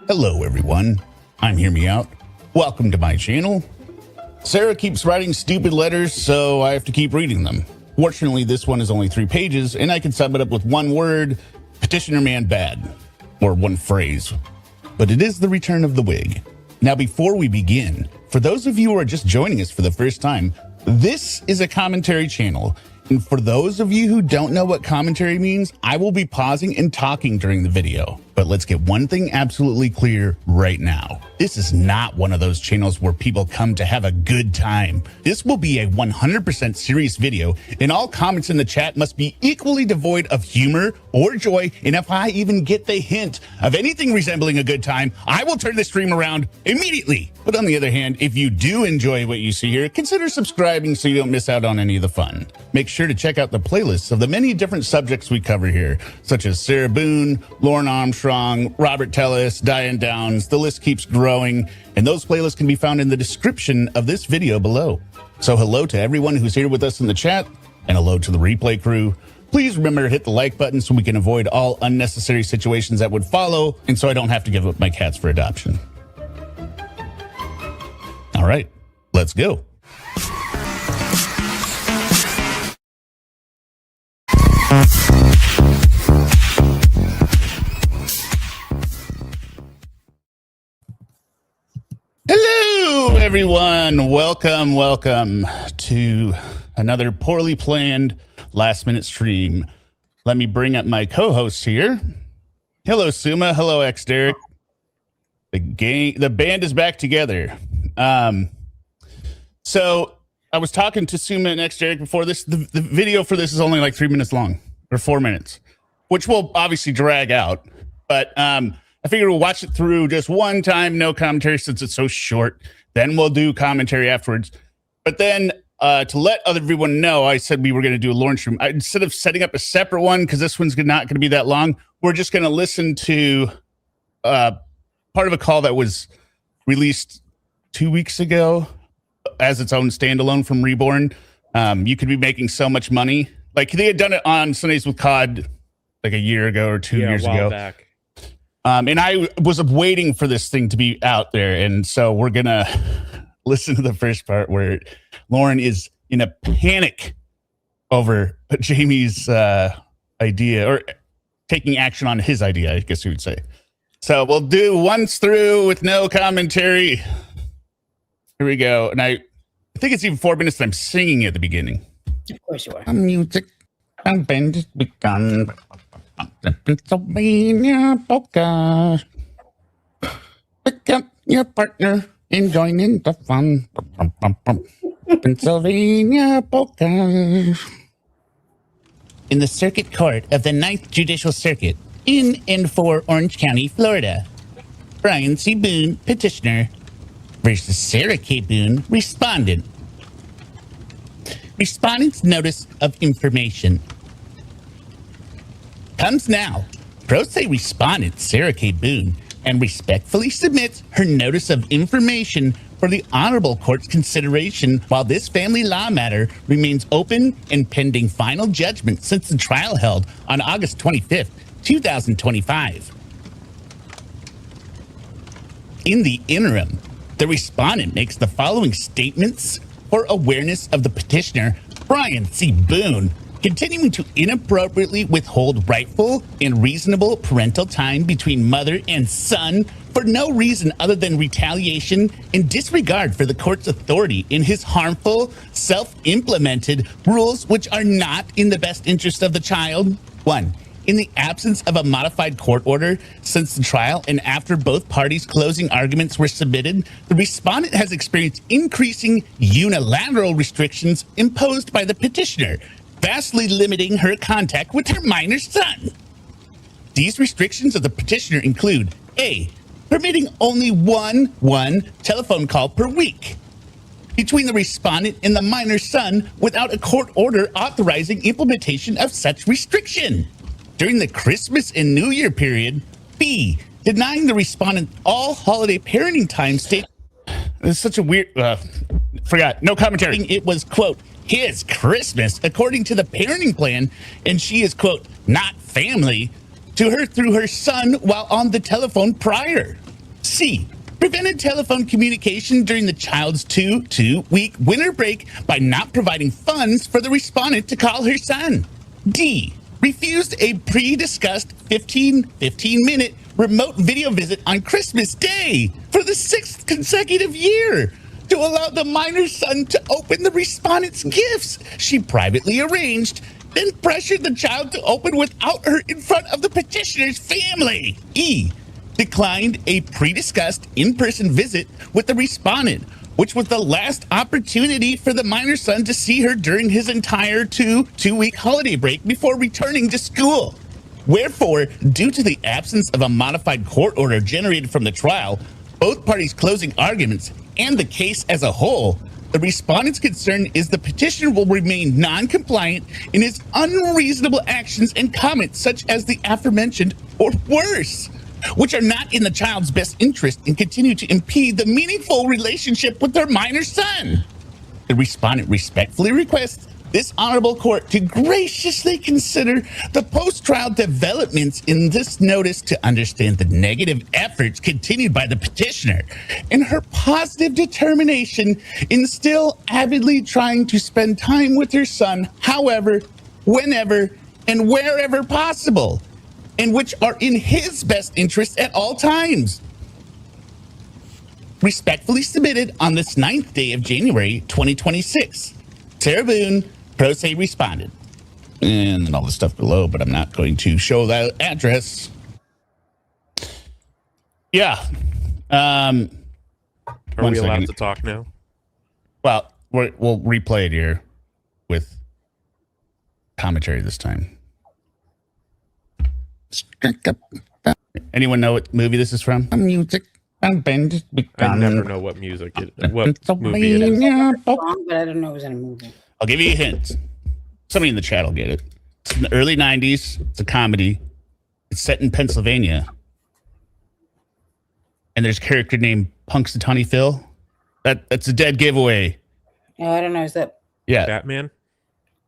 Hello everyone, I'm JustHearMeowt. Welcome to my channel. Sarah keeps writing stupid letters, so I have to keep reading them. Fortunately, this one is only 3 pages, and I can sum it up with one word: petitioner man bad. Or one phrase. But it is the return of the wig. Now before we begin, for those of you who are just joining us for the first time, this is a commentary channel. And for those of you who don't know what commentary means, I will be pausing and talking during the video. But let's get one thing absolutely clear right now. This is not one of those channels where people come to have a good time. This will be a 100% serious video, and all comments in the chat must be equally devoid of humor or joy. And if I even get the hint of anything resembling a good time, I will turn the stream around immediately. But on the other hand, if you do enjoy what you see here, consider subscribing so you don't miss out on any of the fun. Make sure to check out the playlists of the many different subjects we cover here, such as Sarah Boone, Lauren Armstrong, Robert Tellis, Diane Downs. The list keeps growing, and those playlists can be found in the description of this video below. So hello to everyone who's here with us in the chat, and hello to the replay crew. Please remember to hit the like button so we can avoid all unnecessary situations that would follow, and so I don't have to give up my cats for adoption. All right, let's go. Hello, everyone. Welcome to another poorly planned last-minute stream. Let me bring up my co-hosts here. Hello, Suma. Hello, X Derek. The band is back together. So I was talking to Suma and X Derek before this. The video for this is only like 3 minutes long, or 4 minutes, which will obviously drag out. But I figured we'll watch it through just one time, no commentary since it's so short. Then we'll do commentary afterwards. But then to let everyone know, I said we were going to do a Lauren stream. Instead of setting up a separate one, because this one's not going to be that long, we're just going to listen to part of a call that was released 2 weeks ago as its own standalone from Reborn. You could be making so much money. Like they had done it on Sundays with COD like a year ago or 2 years ago. Back. And I was waiting for this thing to be out there. And so we're going to listen to the first part where Lauren is in a panic over Jamie's idea, or taking action on his idea, I guess you would say. So we'll do once through with no commentary. Here we go. And I think it's even 4 minutes that I'm singing at the beginning. Of course you are. Music and band has begun. The Pennsylvania polka. Pick up your partner and join in the fun. Pennsylvania polka. In the Circuit Court of the 9th Judicial Circuit in and for Orange County, Florida, Brian C. Boone, petitioner, versus Sarah K. Boone, respondent. Respondent's notice of information. Comes now. Pro se respondent Sarah K. Boone and respectfully submits her notice of information for the Honorable Court's consideration while this family law matter remains open and pending final judgment since the trial held on August 25th, 2025. In the interim, the respondent makes the following statements for awareness of the petitioner, Brian C. Boone, continuing to inappropriately withhold rightful and reasonable parental time between mother and son for no reason other than retaliation and disregard for the court's authority in his harmful, self-implemented rules which are not in the best interest of the child. 1. In the absence of a modified court order since the trial and after both parties' closing arguments were submitted, the respondent has experienced increasing unilateral restrictions imposed by the petitioner, vastly limiting her contact with her minor son. These restrictions of the petitioner include: A, permitting only one telephone call per week between the respondent and the minor son without a court order authorizing implementation of such restriction during the Christmas and New Year period. B, denying the respondent all holiday parenting time state. It's such a weird, forgot, no commentary. It was, quote, his Christmas according to the parenting plan, and she is, quote, not family to her through her son while on the telephone prior. C. Prevented telephone communication during the child's 2-week winter break by not providing funds for the respondent to call her son. D. Refused a pre-discussed 15-minute remote video visit on Christmas Day for the 6th consecutive year to allow the minor's son to open the respondent's gifts she privately arranged, then pressured the child to open without her in front of the petitioner's family. E. Declined a pre-discussed in-person visit with the respondent, which was the last opportunity for the minor son to see her during his entire two-week holiday break before returning to school. Wherefore, due to the absence of a modified court order generated from the trial, both parties' closing arguments, and the case as a whole, the respondent's concern is the petitioner will remain non-compliant in his unreasonable actions and comments such as the aforementioned or worse, which are not in the child's best interest and continue to impede the meaningful relationship with their minor son. The respondent respectfully requests this honorable court to graciously consider the post-trial developments in this notice to understand the negative efforts continued by the petitioner and her positive determination in still avidly trying to spend time with her son, however, whenever, and wherever possible, and which are in his best interest at all times. Respectfully submitted on this 9th day of January, 2026. Sarah Boone, pro se respondent. And then all the stuff below, but I'm not going to show that address. Yeah. Are we allowed to talk now? Well, we'll replay it here with commentary this time. Anyone know what movie this is from? Music. I never know what movie it is. But I don't know it was in a movie. I'll give you a hint. Somebody in the chat will get it. It's in the early 90s. It's a comedy. It's set in Pennsylvania. And there's a character named Punxsutawney Phil. That's a dead giveaway. Oh, I don't know. Is that Batman?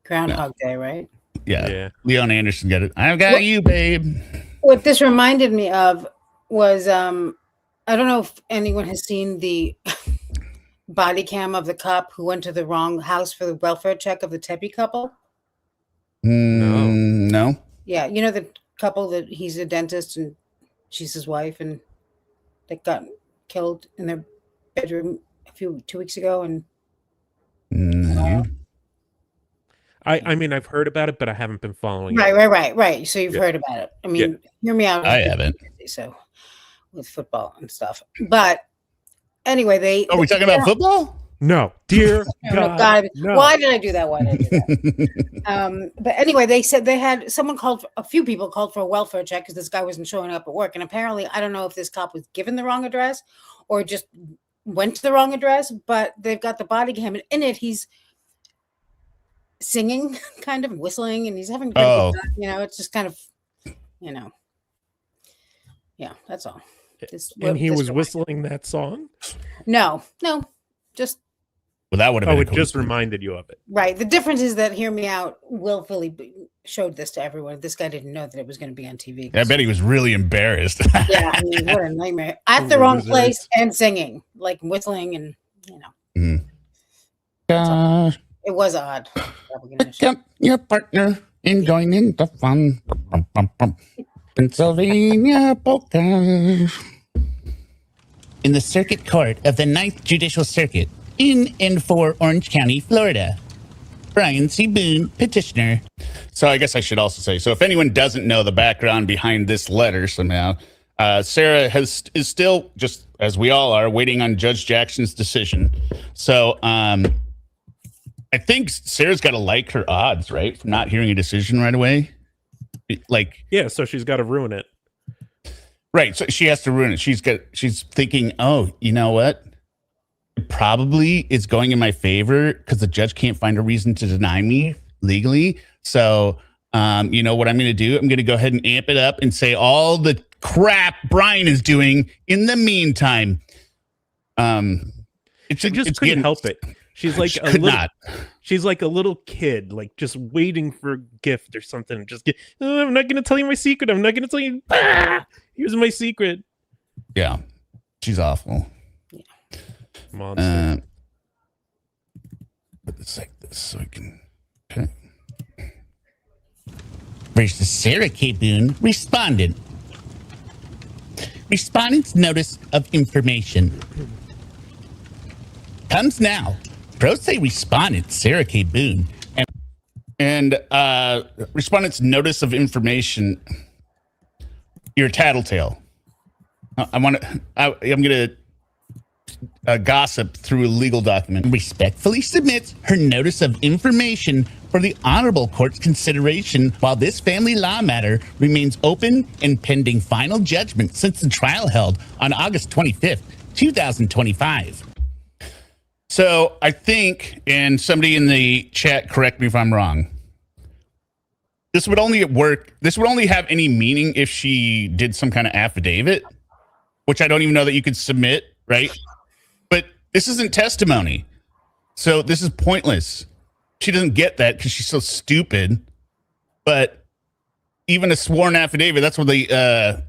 Groundhog Day, right? Yeah. Leon Anderson got it. I've got you, babe. What this reminded me of was I don't know if anyone has seen the body cam of the cop who went to the wrong house for the welfare check of the Tepe couple. No. Yeah, you know the couple that he's a dentist and she's his wife, and they got killed in their bedroom 2 weeks ago. And No. I mean, I've heard about it, but I haven't been following it. Right. So you've heard about it. I mean, hear me out. I haven't. So with football and stuff, but anyway, Are we talking about football? No, dear God, no. Why did I do that? But anyway, they said they had a few people called for a welfare check because this guy wasn't showing up at work, and apparently, I don't know if this cop was given the wrong address or just went to the wrong address. But they've got the body cam, and in it, he's singing, kind of whistling, and he's having it's just kind of, that's all. And he was whistling that song? No, just. Well, that would have been. It just reminded you of it. Right. The difference is that Hear Me Out willfully showed this to everyone. This guy didn't know that it was going to be on TV. I bet he was really embarrassed. Yeah, I mean, what a nightmare. At the wrong place and singing, like whistling and, It was odd. Pick up your partner in joining the fun. Pennsylvania polka. In the Circuit Court of the 9th Judicial Circuit in and for Orange County, Florida. Brian C. Boone, petitioner. So I guess I should also say, so if anyone doesn't know the background behind this letter somehow, Sarah is still, just as we all are, waiting on Judge Jackson's decision. So I think Sarah's got to like her odds, right? For not hearing a decision right away. So she's got to ruin it. Right. So she has to ruin it. She's thinking, oh, you know what? It probably is going in my favor because the judge can't find a reason to deny me legally. So, you know what I'm going to do? I'm going to go ahead and amp it up and say all the crap Brian is doing in the meantime. She just couldn't help it. She's like she's like a little kid, like just waiting for a gift or something. I'm not going to tell you my secret. I'm not going to tell you. Here's my secret. Yeah. She's awful. Yeah. Monster. But it's like this so I can. Okay. Versus Sarah K. Boone, respondent. Respondent's notice of information comes now. Pro se respondent Sarah K. Boone and respondent's notice of information. You're a tattletale. I'm gonna gossip through a legal document. Respectfully submits her notice of information for the honorable court's consideration while this family law matter remains open and pending final judgment since the trial held on August 25th, 2025. So I think, and somebody in the chat, correct me if I'm wrong, this would only work. This would only have any meaning if she did some kind of affidavit, which I don't even know that you could submit, right? But this isn't testimony. So this is pointless. She doesn't get that because she's so stupid. But even a sworn affidavit, that's what the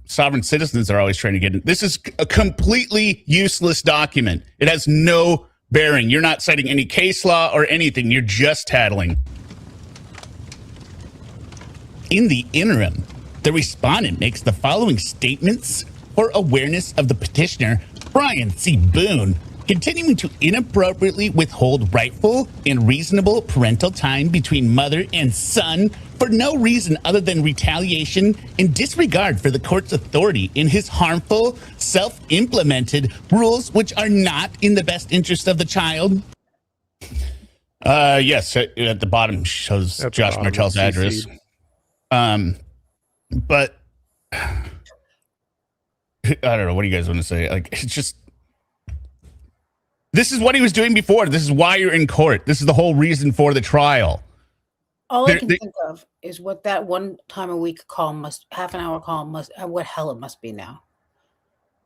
sovereign citizens are always trying to get in. This is a completely useless document. It has no bearing. You're not citing any case law or anything. You're just tattling. In the interim, the respondent makes the following statements for awareness of the petitioner, Brian C. Boone, continuing to inappropriately withhold rightful and reasonable parental time between mother and son for no reason other than retaliation and disregard for the court's authority in his harmful, self-implemented rules which are not in the best interest of the child. Yes, at the bottom shows Josh Martell's address. But I don't know. What do you guys want to say? Like, it's just, this is what he was doing before. This is why you're in court. This is the whole reason for the trial. All I can think of is what that one time a week call half an hour call what hell it must be now.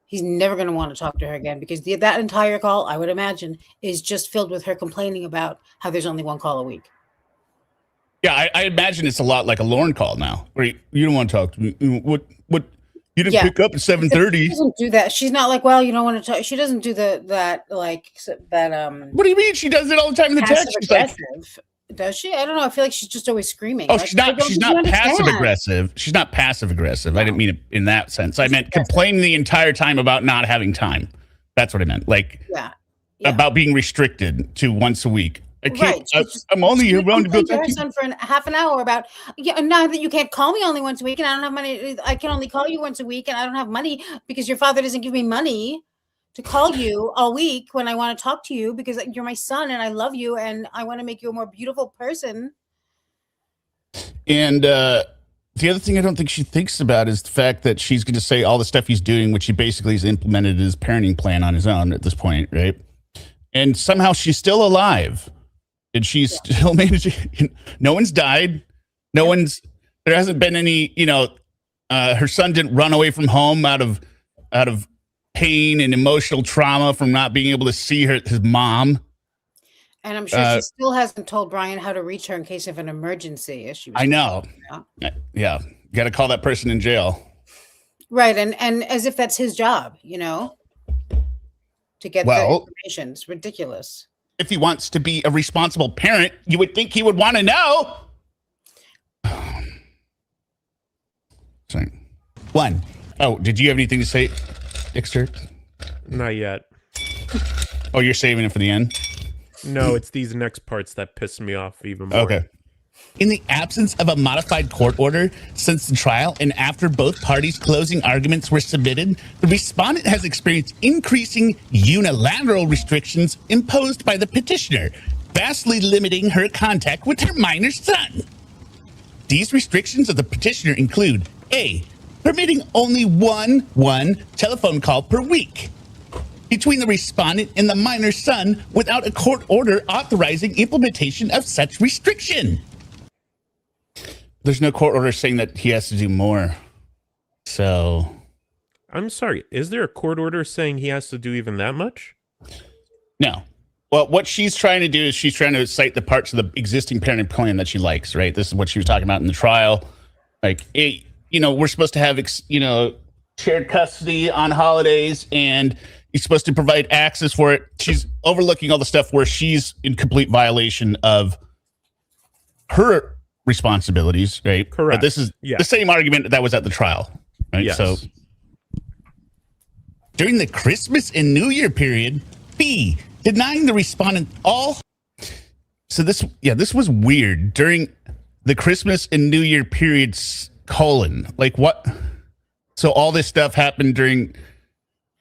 He's never going to want to talk to her again because that entire call, I would imagine, is just filled with her complaining about how there's only one call a week. Yeah, I imagine it's a lot like a Lauren call now, where you don't want to talk to me. What? You didn't pick up at 7:30. She doesn't do that. She's not like, well, you don't want to talk. She doesn't do that. What do you mean? She does it all the time in the text. She's like, does she? I don't know. I feel like she's just always screaming. Oh, she's not passive aggressive. She's not passive aggressive. No. I didn't mean it in that sense. I meant complaining the entire time about not having time. That's what I meant. Like, about being restricted to once a week. I can't. Right. I'm only around to go talk to your son for half an hour about now that you can't call me only once a week and I don't have money. I can only call you once a week and I don't have money because your father doesn't give me money to call you all week when I want to talk to you because you're my son and I love you and I want to make you a more beautiful person. And the other thing I don't think she thinks about is the fact that she's going to say all the stuff he's doing, which he basically has implemented his parenting plan on his own at this point, right? And somehow she's still alive. And she's still managing. No one's died. There hasn't been any, her son didn't run away from home out of pain and emotional trauma from not being able to see his mom. And I'm sure she still hasn't told Brian how to reach her in case of an emergency. I know. Yeah. Got to call that person in jail. Right. And as if that's his job, to get the information. It's ridiculous. If he wants to be a responsible parent, you would think he would want to know. Sorry. One. Oh, did you have anything to say, Dexter? Not yet. Oh, you're saving it for the end? No, it's these next parts that piss me off even more. Okay. In the absence of a modified court order since the trial and after both parties' closing arguments were submitted, the respondent has experienced increasing unilateral restrictions imposed by the petitioner, vastly limiting her contact with her minor son. These restrictions of the petitioner include A, permitting only one telephone call per week between the respondent and the minor son without a court order authorizing implementation of such restriction. There's no court order saying that he has to do more. So. I'm sorry. Is there a court order saying he has to do even that much? No. Well, what she's trying to do is she's trying to cite the parts of the existing parenting plan that she likes, right? This is what she was talking about in the trial. Like, we're supposed to have, shared custody on holidays, and he's supposed to provide access for it. She's overlooking all the stuff where she's in complete violation of her responsibilities, right? Correct. But this is the same argument that was at the trial, right? Yes. So during the Christmas and New Year period, B, denying the respondent all. So this was weird. During the Christmas and New Year periods, like what? So all this stuff happened during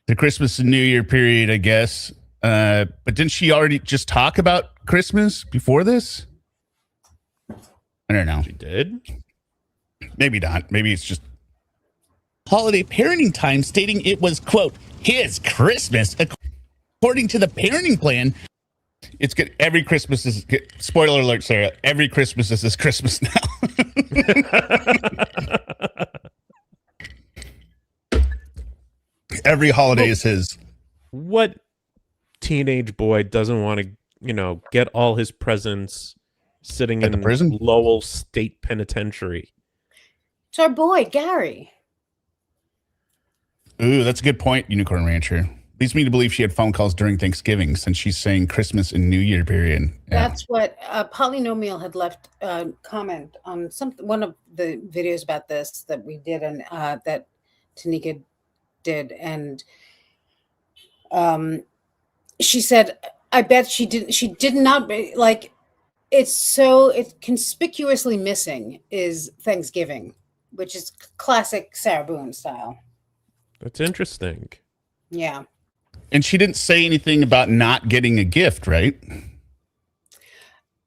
the Christmas and New Year period, I guess. But didn't she already just talk about Christmas before this? I don't know. She did? Maybe not. Maybe it's just holiday parenting time, stating it was, quote, his Christmas. According to the parenting plan, it's good. Every Christmas is, spoiler alert, Sarah, every Christmas is this Christmas now. Every holiday is his. What teenage boy doesn't want to, get all his presents sitting in prison? Lowell State Penitentiary? It's our boy, Gary. Ooh, that's a good point, Unicorn Rancher. Leads me to believe she had phone calls during Thanksgiving, since she's saying Christmas and New Year period. Yeah. That's what Polynomial had left comment on one of the videos about this that we did, and that Tanika did, and she said, I bet she did not, like, it's conspicuously missing is Thanksgiving, which is classic Sarah Boone style. That's interesting. Yeah. And she didn't say anything about not getting a gift, right?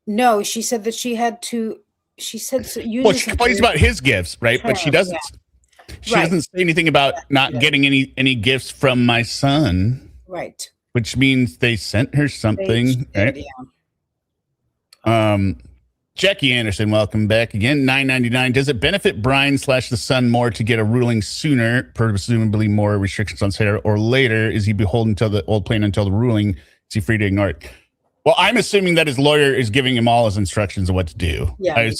No, she said that she had to. She said, well, she complains about his gifts, right? But she doesn't. Yeah. She doesn't say anything about not getting any gifts from my son. Right. Which means they sent her something, right? Yeah. Jackie Anderson, welcome back again. $9.99. Does it benefit Brian / the son more to get a ruling sooner, presumably more restrictions on Sarah, or later? Is he beholden to the old plan until the ruling? Is he free to ignore it? Well, I'm assuming that his lawyer is giving him all his instructions of what to do. Yeah,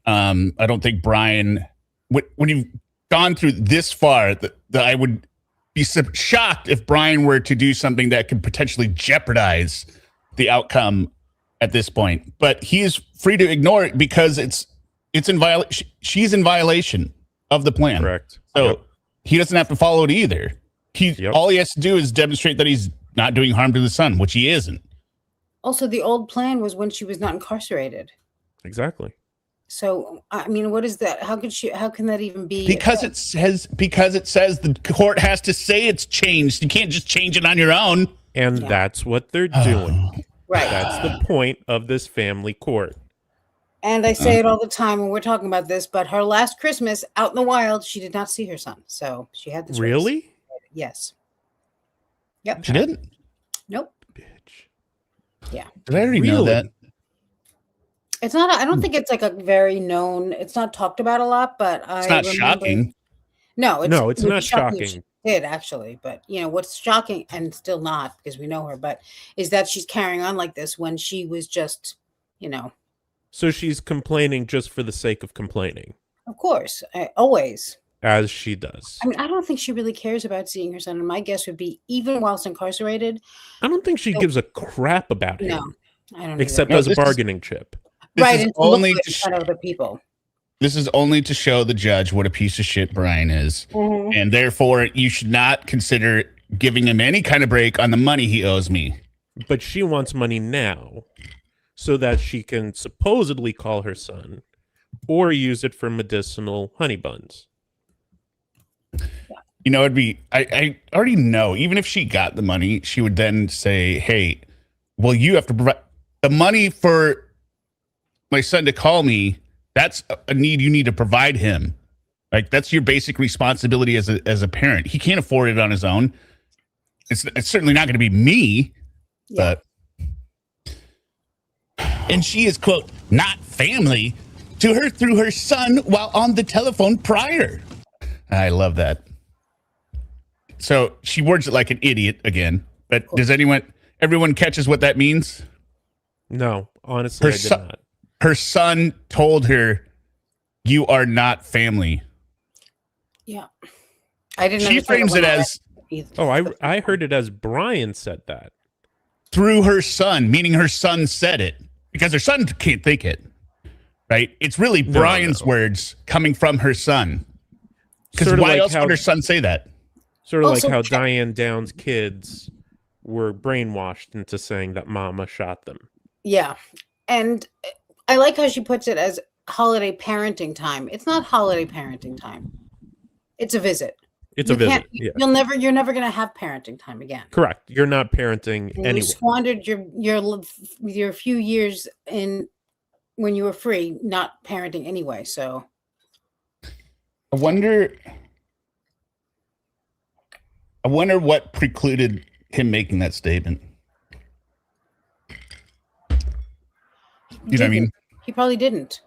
I don't think Brian, when you've gone through this far, that I would be shocked if Brian were to do something that could potentially jeopardize the outcome at this point. But he is free to ignore it because it's in violation. She's in violation of the plan. Correct. So he doesn't have to follow it either. All he has to do is demonstrate that he's not doing harm to the son, which he isn't. Also, the old plan was when she was not incarcerated. Exactly. So, I mean, what is that? How can that even be? Because it says the court has to say it's changed. You can't just change it on your own. And that's what they're doing. Right. That's the point of this family court. And I say it all the time when we're talking about this, but her last Christmas out in the wild, she did not see her son. So she had the choice. Really? Yes. Yep. She didn't? Nope. Bitch. Yeah. Did I already know that? It's not, I don't think it's like a very known, it's not talked about a lot, but it's not shocking. No, it's not shocking. Did actually, but what's shocking, and still not because we know her, but is that she's carrying on like this when she was just, So she's complaining just for the sake of complaining. Of course, always. As she does. I mean, I don't think she really cares about seeing her son, and my guess would be even whilst incarcerated. I don't think she gives a crap about him. No, I don't. Except as a bargaining chip. Right, and only to show other people. This is only to show the judge what a piece of shit Brian is. Mm-hmm. And therefore, you should not consider giving him any kind of break on the money he owes me. But she wants money now so that she can supposedly call her son or use it for medicinal honey buns. I already know, even if she got the money, she would then say, hey, well, you have to provide the money for my son to call me. That's a need you need to provide him. Like, that's your basic responsibility as a parent. He can't afford it on his own. It's certainly not going to be me, but. And she is, quote, not family to her through her son while on the telephone prior. I love that. So she words it like an idiot again. But does everyone catches what that means? No, honestly, I did not. Her son told her, you are not family. Yeah. I didn't. She frames it as I heard it as Brian said that through her son, meaning her son said it because her son can't think it. Right? It's really Brian's words coming from her son. Because why else would her son say that? Sort of like how Diane Down's kids were brainwashed into saying that Mama shot them. Yeah, and I like how she puts it as holiday parenting time. It's not holiday parenting time. It's a visit. It's a visit. Yeah. You're never going to have parenting time again. Correct. You're not parenting anyway. You squandered your few years in when you were free, not parenting anyway. So, I wonder what precluded him making that statement. You know what I mean? He probably didn't.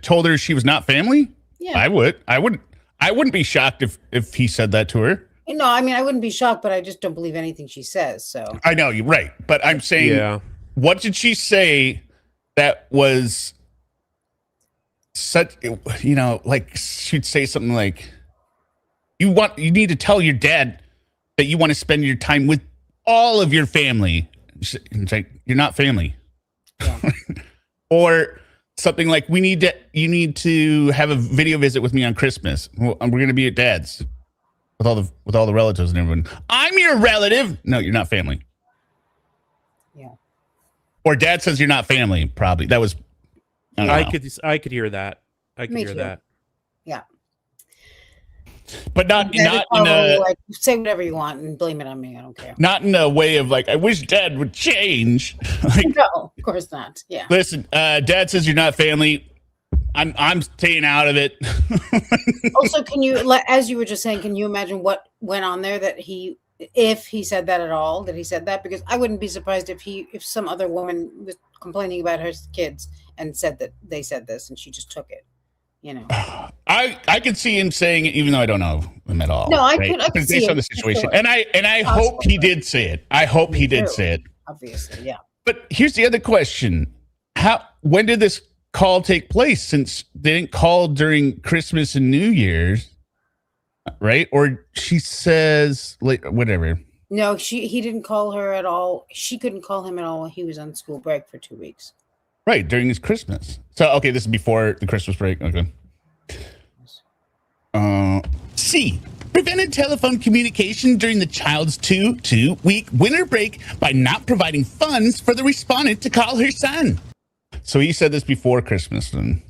Told her she was not family? Yeah. I wouldn't be shocked if he said that to her. No, I mean, I wouldn't be shocked, but I just don't believe anything she says. So I know you're right, but I'm saying, what did she say that was such? You know, like she'd say something like, "You need to tell your dad that you want to spend your time with all of your family." It's like, you're not family. Yeah. Or something like, you need to have a video visit with me on Christmas. We're going to be at Dad's with all the relatives and everyone. I'm your relative. No, you're not family. Yeah. Or Dad says you're not family. Probably that was. I could hear that. I could hear that. Yeah. But not in a, like, say whatever you want and blame it on me. I don't care. Not in a way of like, I wish Dad would change. Like, no, of course not. Yeah. Listen, Dad says you're not family. I'm staying out of it. Also, can you, as you were just saying, can you imagine what went on there if he said that at all, that he said that? Because I wouldn't be surprised if some other woman was complaining about her kids and said that they said this and she just took it. You know, I could see him saying it, even though I don't know him at all. No, I could see based on the situation, and I hope he did say it. I hope he did say it. Obviously, yeah. But here's the other question: when did this call take place? Since they didn't call during Christmas and New Year's, right? Or she says, like, whatever. No, he didn't call her at all. She couldn't call him at all. He was on school break for 2 weeks. Right, during his Christmas. So, okay, this is before the Christmas break. Okay. C. Prevented telephone communication during the child's 2-week winter break by not providing funds for the respondent to call her son. So he said this before Christmas. Then.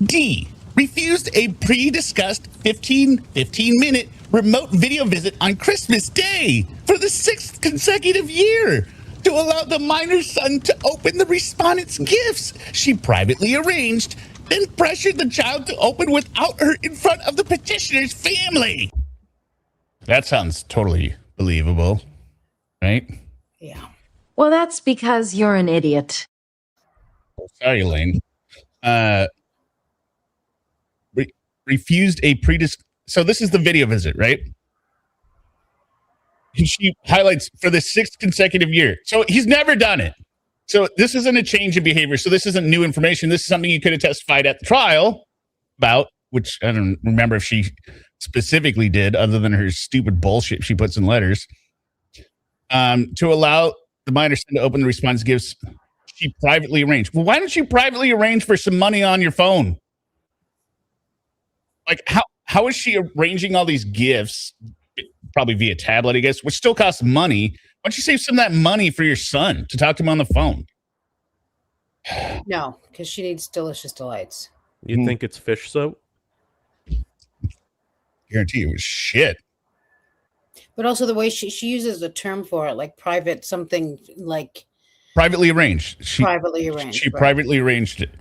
D. Refused a pre-discussed 15-minute remote video visit on Christmas Day for the 6th consecutive year to allow the minor's son to open the respondent's gifts she privately arranged, then pressured the child to open without her in front of the petitioner's family. That sounds totally believable, right? Yeah. Well, that's because you're an idiot. Sorry, Elaine. Refused a So this is the video visit, right? She highlights for the 6th consecutive year. So he's never done it. So this isn't a change in behavior. So this isn't new information. This is something you could have testified at the trial about, which I don't remember if she specifically did, other than her stupid bullshit she puts in letters. To allow the minor son to open the response gifts she privately arranged. Well, why don't you privately arrange for some money on your phone? Like, how is she arranging all these gifts? Probably via tablet, I guess, which still costs money. Why don't you save some of that money for your son to talk to him on the phone? No, because she needs delicious delights. You think it's fish soap? Guarantee it was shit. But also the way she uses the term for it, like private, something like privately arranged. She privately arranged it.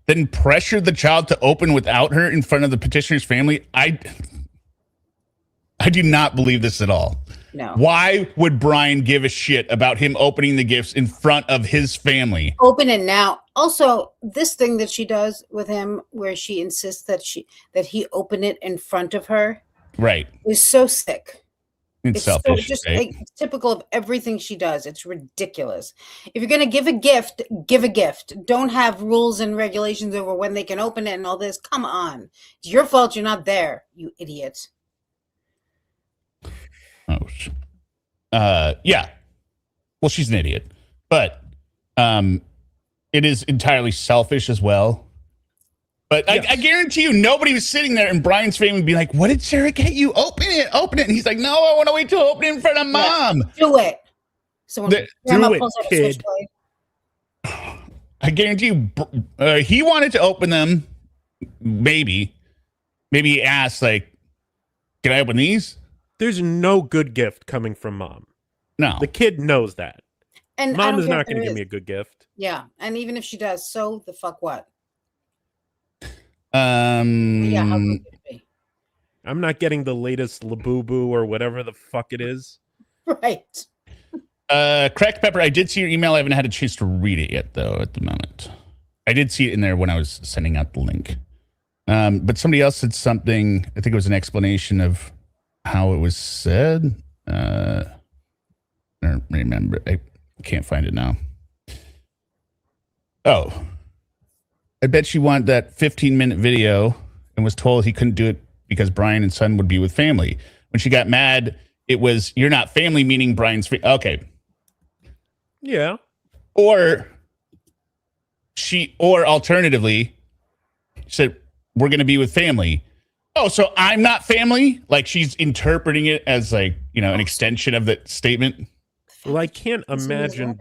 Then pressured the child to open without her in front of the petitioner's family. I do not believe this at all. No. Why would Brian give a shit about him opening the gifts in front of his family? Open it now. Also, this thing that she does with him, where she insists that he open it in front of her, right, is so sick. It's selfish, just right? like typical of everything she does. It's ridiculous. If you're gonna give a gift, give a gift. Don't have rules and regulations over when they can open it and all this. Come on, it's your fault you're not there, you idiot. Yeah. Well, she's an idiot, but it is entirely selfish as well. But yes. I guarantee you, nobody was sitting there in Brian's family would be like, "What did Sarah get you? Open it, open it." And he's like, "No, I want to wait to open it in front of Mom." Do it. Someone do it, kid. I guarantee you, he wanted to open them. Maybe he asked, like, "Can I open these?" There's no good gift coming from Mom. No, the kid knows that. And Mom is not going to give me a good gift. Yeah, and even if she does, so the fuck what? Yeah, how could it be? I'm not getting the latest Labubu or whatever the fuck it is. Right. Cracked Pepper, I did see your email. I haven't had a chance to read it yet, though, at the moment. I did see it in there when I was sending out the link. But somebody else said something. I think it was an explanation of how it was said. I don't remember. I can't find it now. Oh. I bet she wanted that 15-minute video and was told he couldn't do it because Brian and son would be with family. When she got mad, it was, "You're not family," meaning Brian's okay. Yeah. Or alternatively, she said, "We're going to be with family." Oh, so I'm not family? Like she's interpreting it as like, an extension of that statement. Well, I can't imagine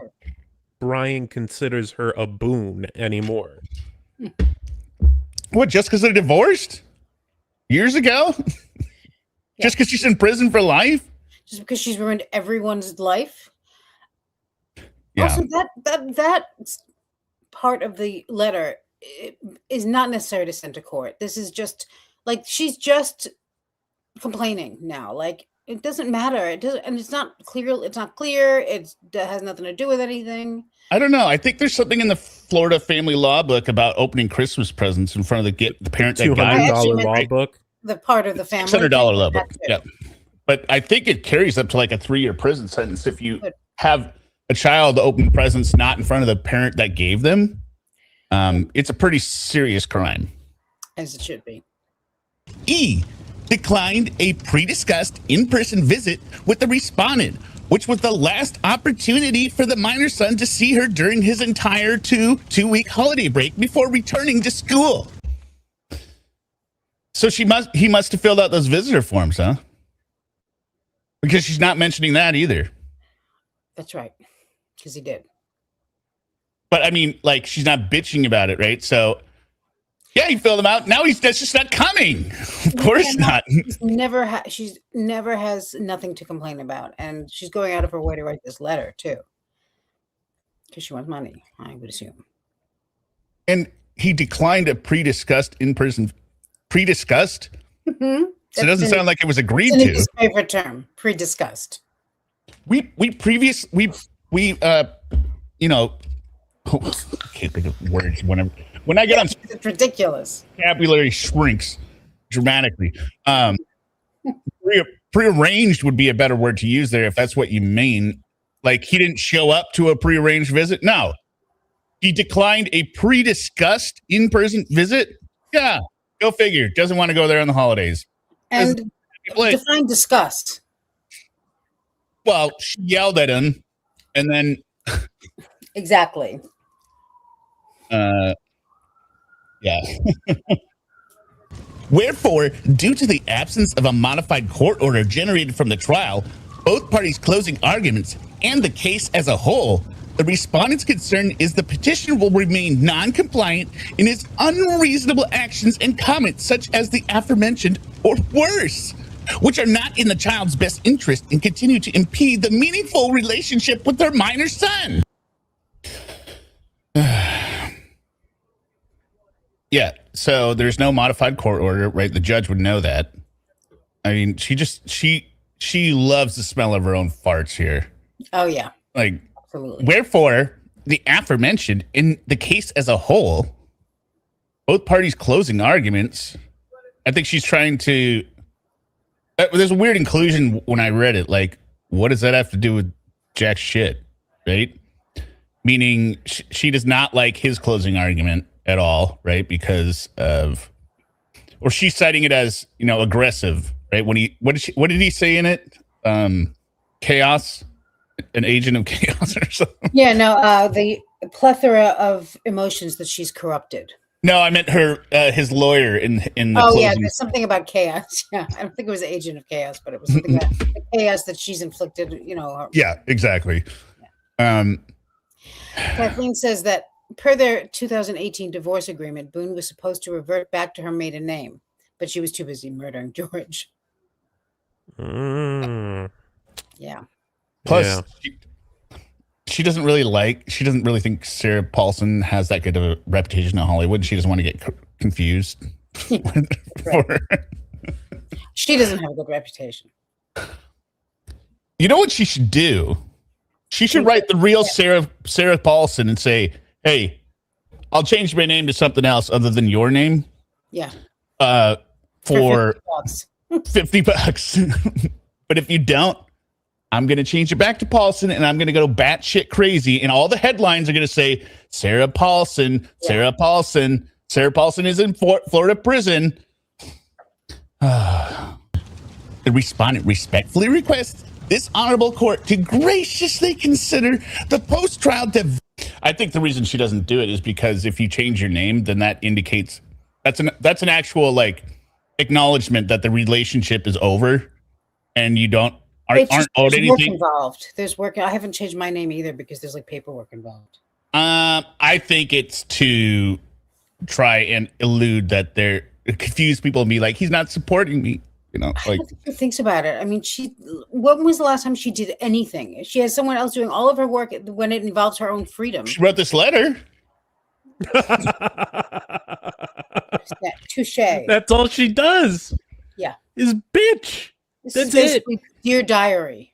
Brian considers her a boon anymore. What, just because they're divorced? Years ago? Yeah. Just because she's in prison for life? Just because she's ruined everyone's life? Yeah. Also, that part of the letter is not necessary to send to court. This is just, like, she's just complaining now. Like, it doesn't matter. It doesn't, and it's not clear. It's not clear. It has nothing to do with anything. I don't know. I think there's something in the Florida family law book about opening Christmas presents in front of the parent that got it. $200 law book. The part of the family. $600 law book. Yeah. But I think it carries up to like a 3-year prison sentence if you have a child open presents not in front of the parent that gave them. It's a pretty serious crime. As it should be. E declined a pre-discussed in-person visit with the respondent, which was the last opportunity for the minor son to see her during his entire two-week holiday break before returning to school. So he must have filled out those visitor forms, huh? Because she's not mentioning that either. That's right. Because he did. But I mean, like, she's not bitching about it, right? So yeah, he filled them out. Now that's just not coming. Of course not. She's never has nothing to complain about. And she's going out of her way to write this letter too. Because she wants money, I would assume. And he declined a pre-discussed in-person. Pre-discussed? Mm-hmm. So it doesn't sound like it was agreed to. His favorite term, pre-discussed. I can't think of words when I get on. It's ridiculous. Vocabulary shrinks dramatically. Prearranged would be a better word to use there if that's what you mean. Like he didn't show up to a prearranged visit. No, he declined a pre-discussed in-person visit. Yeah, go figure. Doesn't want to go there on the holidays. And define disgust. Well, she yelled at him, and then exactly. Yeah. Wherefore, due to the absence of a modified court order generated from the trial, both parties' closing arguments, and the case as a whole, the respondent's concern is the petitioner will remain non-compliant in his unreasonable actions and comments such as the aforementioned or worse, which are not in the child's best interest and continue to impede the meaningful relationship with their minor son. Yeah, so there's no modified court order, right? The judge would know that. I mean, she loves the smell of her own farts here. Oh, yeah. Like, absolutely. Wherefore, the aforementioned, in the case as a whole, both parties' closing arguments, I think she's trying to There's a weird inclusion when I read it. Like, what does that have to do with jack shit, right? Meaning she does not like his closing argument at all, right? Because of, or she's citing it as, aggressive, right? When what did he say in it? Chaos, an agent of chaos or something. Yeah, no, the plethora of emotions that she's corrupted. No, I meant his lawyer in the Oh, closing. yeah, there's something about chaos. Yeah, I don't think it was agent of chaos, but it was something about the chaos that she's inflicted, Yeah, exactly. Kathleen says that per their 2018 divorce agreement, Boone was supposed to revert back to her maiden name, but she was too busy murdering George. Mm. Yeah. Plus, she doesn't really think Sarah Paulson has that good of a reputation in Hollywood. She doesn't want to get confused. She doesn't have a good reputation. You know what she should do? She should write the real Sarah Paulson and say, "Hey, I'll change my name to something else other than your name." Yeah. For $50. But if you don't, I'm going to change it back to Paulson, and I'm going to go batshit crazy, and all the headlines are going to say Sarah Paulson, Sarah Paulson, Sarah Paulson is in Florida prison. The respondent respectfully requests this honorable court to graciously consider the post-trial I think the reason she doesn't do it is because if you change your name, then that indicates that's an actual acknowledgement that the relationship is over, and you aren't owed anything. Work involved. There's work. I haven't changed my name either because there's paperwork involved. I think it's to try and elude that they're confuse people and be like, he's not supporting me. I don't think she thinks about it. I mean, when was the last time she did anything? She has someone else doing all of her work when it involves her own freedom. She wrote this letter. Touche. That's all she does. Yeah. Is bitch. That's it. Dear diary.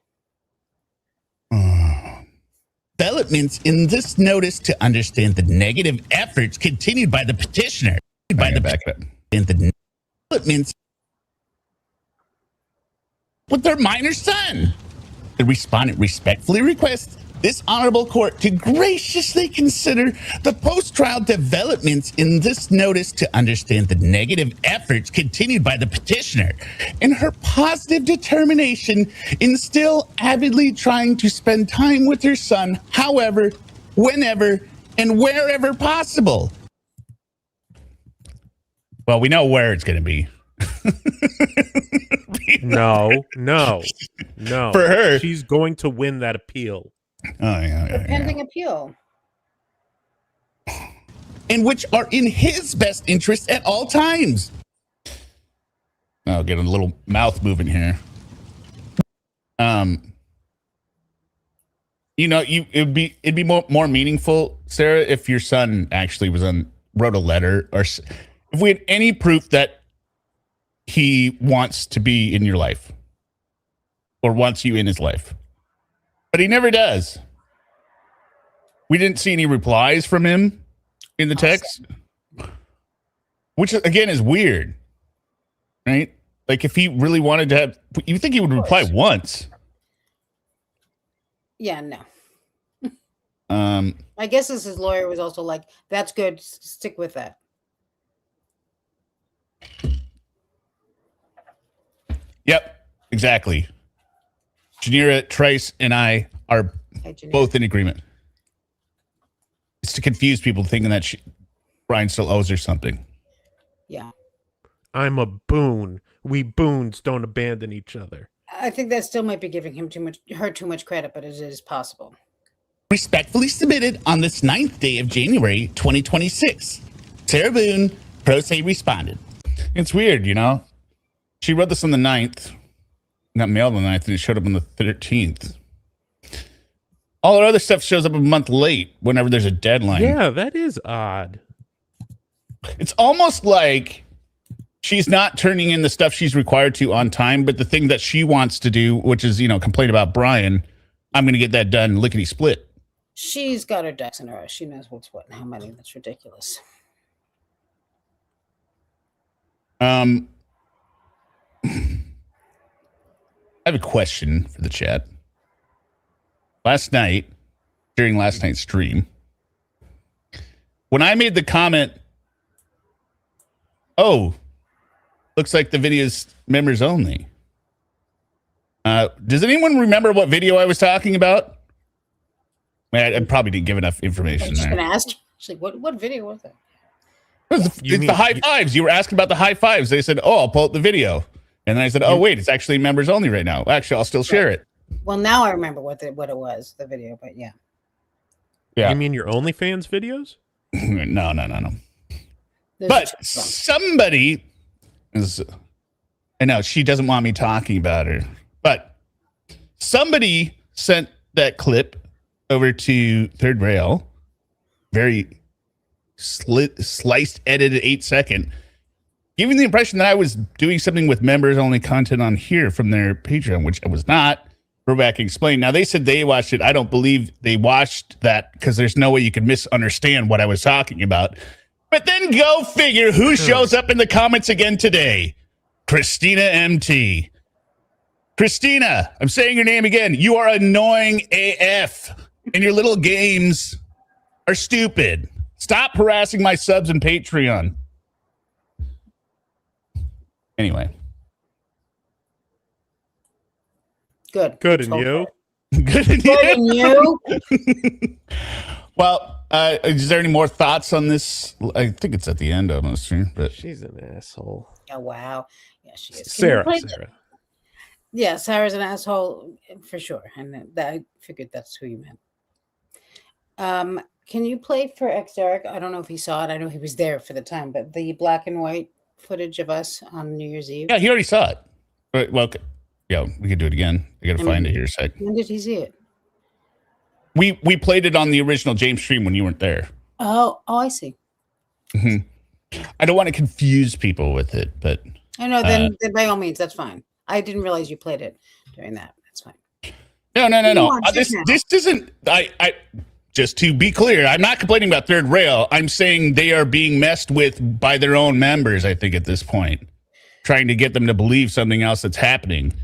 Developments in this notice to understand the negative efforts continued by the petitioner. In the developments with their minor son. The respondent respectfully requests this honorable court to graciously consider the post-trial developments in this notice to understand the negative efforts continued by the petitioner and her positive determination in still avidly trying to spend time with her son, however, whenever, and wherever possible. Well, we know where it's going to be. No. For her, she's going to win that appeal. Oh yeah. Pending appeal. And which are in his best interest at all times. I'll get a little mouth moving here. It'd be more meaningful, Sarah, if your son actually wrote a letter, or if we had any proof that he wants to be in your life or wants you in his life. But he never does. We didn't see any replies from him in the text, which again is weird, right? Like if he really wanted to have, you think he would reply once. Yeah, no. I guess his lawyer was also like, that's good. Stick with that. Yep, exactly. Janira, Trace, and I are both in agreement. It's to confuse people thinking that Brian still owes her something. Yeah. I'm a Boone. We Boones don't abandon each other. I think that still might be giving her too much credit, but it is possible. Respectfully submitted on this 9th day of January, 2026. Sarah Boone, pro se, responded. It's weird, She wrote this on the 9th. Got mailed on the 9th, and it showed up on the 13th. All our other stuff shows up a month late whenever there's a deadline. Yeah, that is odd. It's almost like she's not turning in the stuff she's required to on time, but the thing that she wants to do, which is, complain about Brian, I'm going to get that done lickety split. She's got her ducks in a row. She knows what's what and how many. That's ridiculous. I have a question for the chat. Last night, during last night's stream, when I made the comment, oh, looks like the video's members only. Does anyone remember what video I was talking about? I probably didn't give enough information I was just there. going to ask. Actually, what video was it? It's the high fives. You were asking about the high fives. They said, oh, I'll pull up the video. And then I said, oh, wait, it's actually members only right now. Actually, I'll still share it. Well, now I remember what it was, the video, but yeah. Yeah. You mean your OnlyFans videos? No. Those But are two songs. somebody is, I know she doesn't want me talking about her, but somebody sent that clip over to Third Rail, very sliced, edited 8-second, giving the impression that I was doing something with members only content on here from their Patreon, which I was not. Roback explained. Now they said they watched it. I don't believe they watched that because there's no way you could misunderstand what I was talking about. But then go figure who shows up in the comments again today. Christina MT. Christina, I'm saying your name again. You are annoying AF, and your little games are stupid. Stop harassing my subs and Patreon. Anyway. Good. Good, and So you? Good. Good, and you? Well, is there any more thoughts on this? I think it's at the end of the stream, but She's an asshole. Oh, wow. Yeah, she is. Can you Sarah. play Yeah, Sarah's an asshole for sure. And I figured that's who you meant. Can you play for X Eric? I don't know if he saw it. I know he was there for the time, but the black and white footage of us on New Year's Eve. yeah, he already saw it. But, well, yeah, we could do it again. I gotta find it here a sec. When did he see it? We played it on the original James stream when you weren't there. Oh, I see. I don't want to confuse people with it, but I know. Then by all means, that's fine. I didn't realize you played it during that. That's fine. no. Come on, This sit down. this isn't. I just to be clear, I'm not complaining about Third Rail. I'm saying they are being messed with by their own members. I think at this point, trying to get them to believe something else that's happening.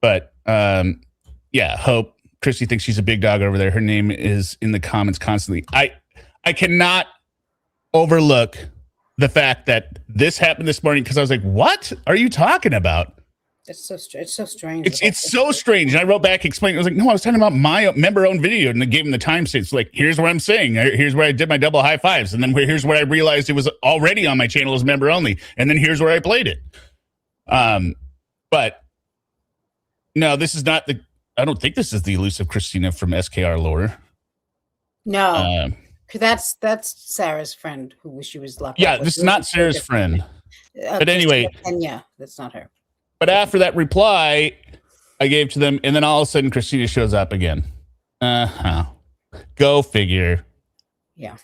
But yeah, Hope. Christy thinks she's a big dog over there. Her name is in the comments constantly. I cannot overlook the fact that this happened this morning because I was like, what are you talking about? It's so strange. It's so strange. And I wrote back explaining. I was like, no, I was talking about my member-owned video, and I gave him the timestamps. Like, here's what I'm saying. Here's where I did my double high fives, and then here's where I realized it was already on my channel as member only, and then here's where I played it. But no, this is not the. I don't think this is the elusive Christina from SKR lore. No, because that's Sarah's friend who she was locked. Yeah, up with. this is not Sarah's friend. But anyway, and yeah, that's not her. But after that reply I gave to them, and then all of a sudden Christina shows up again. Go figure. Yeah.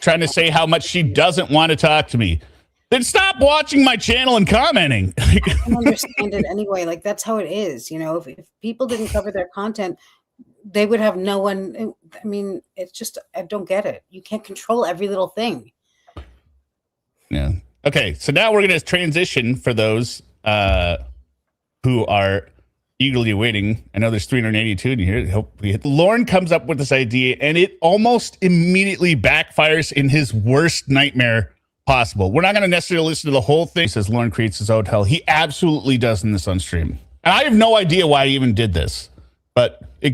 Trying to say how much she doesn't want to talk to me. Then stop watching my channel and commenting. I don't understand it anyway. Like, that's how it is. You know, if people didn't cover their content, they would have no one. I mean, it's just, I don't get it. You can't control every little thing. Yeah. Okay. So now we're going to transition for those who are eagerly waiting. I know there's 382 in here. Hope we hit. Lauren comes up with this idea, and it almost immediately backfires in his worst nightmare possible. We're not going to necessarily listen to the whole thing. He says Lauren creates his own hell. He absolutely does in this on stream. And I have no idea why he even did this, but it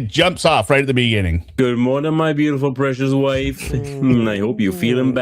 jumps off right at the beginning. Good morning, my beautiful precious wife. I hope you're feeling better.